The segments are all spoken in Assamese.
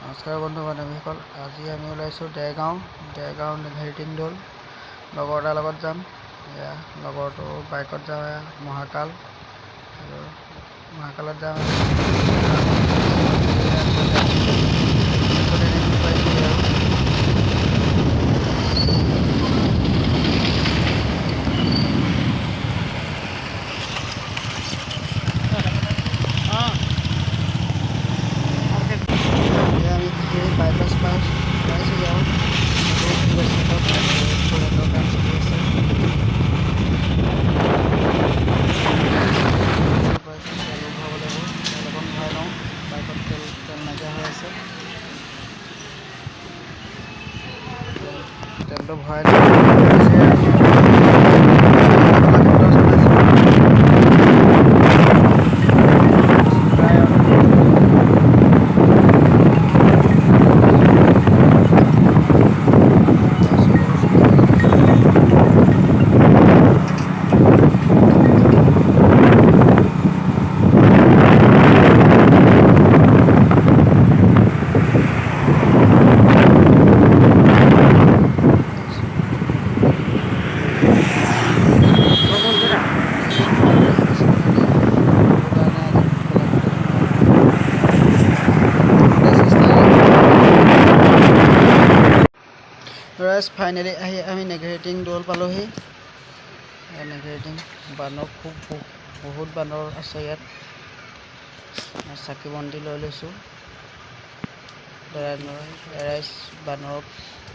নমস্কাৰ বন্ধু বান্ধৱীসকল, আজি আমি ওলাইছোঁ দেৰগাঁও নেঘেৰিটিং দৌল। লগৰ এটাৰ লগত যাম। এয়া লগৰটো বাইকত যাওঁ, এয়া মহাকাল আৰু মহাকালত যাওঁ। বাইপাছ পাইছোঁ যাওঁ। তেল ভৰাব লাগিব, তেল অকণ ভৰাই লওঁ। বাইকত তেল নাইকিয়া হৈ আছে, তেলটো ভৰাই লওঁ। ফাইনেলি আমি নেঘেৰিটিং দৌল পালোহি। নেঘেৰিটিং বান্দৰ বহুত বান্দৰ আছে ইয়াত। চাকি বন্তি লৈ লৈছোঁ। এৰাইজ বান্দৰৰ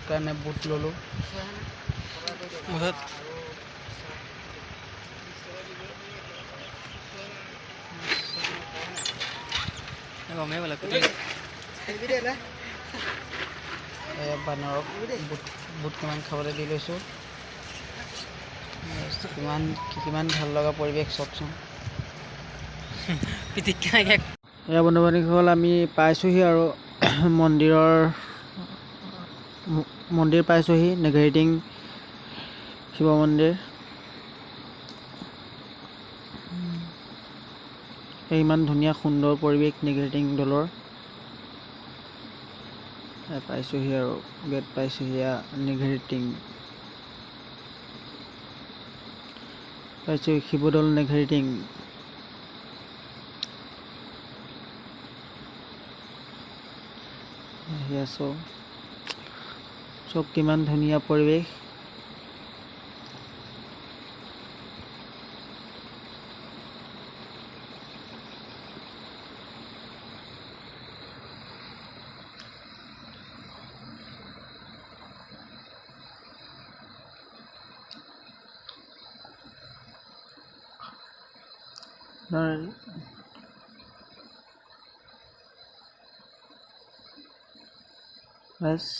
কাৰণে বুট ল'লোঁ। বান্দৰক বুট কিমান খাবলৈ দি লৈছোঁ। কিমান ভাল লগা পৰিৱেশ চাওকচোন। এয়া বন্ধু বান্ধৱীসকল, আমি পাইছোঁহি আৰু মন্দিৰ পাইছোঁহি, নেঘেৰিটিং শিৱ মন্দিৰ। ইমান ধুনীয়া সুন্দৰ পৰিৱেশ নেঘেৰিটিং দৌলৰ। পাইছোঁহি আৰু গেট পাইছোঁহি। নেঘেৰিটিং পাইছোঁ, শিৱদৌল নেঘেৰিটিং। আহি আছোঁ, চব কিমান ধুনীয়া পৰিৱেশ।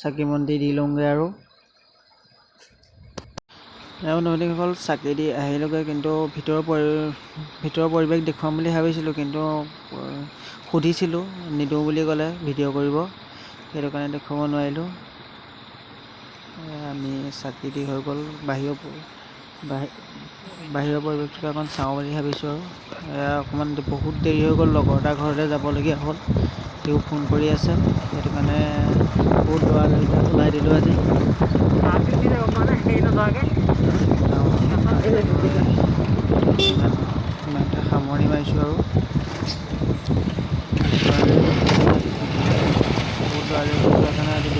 চাকি বন্তি দি লওঁগৈ আৰু নদীসকল চাকি দি আহিলোগৈ। কিন্তু ভিতৰৰ পৰিৱেশ দেখুৱাম বুলি ভাবিছিলোঁ, কিন্তু সুধিছিলোঁ, নিদিওঁ বুলি ক'লে ভিডিঅ' কৰিব, সেইটো কাৰণে দেখুৱাব নোৱাৰিলোঁ। আমি চাকি দি হৈ গ'ল। বাহিৰৰ পৰিৱেশটো অকণ চাওঁ বুলি ভাবিছোঁ আৰু অকণমান বহুত দেৰি হৈ গ'ল। লগৰ এটাৰ ঘৰলৈ যাবলগীয়া হ'ল, সিও ফোন কৰি আছে, সেইটো কাৰণে বহুত দৌৰা ওলাই দিলোঁ আজি। ইমানতে সামৰণি মাৰিছোঁ আৰু বহুত দৌৰা কাৰণে আজি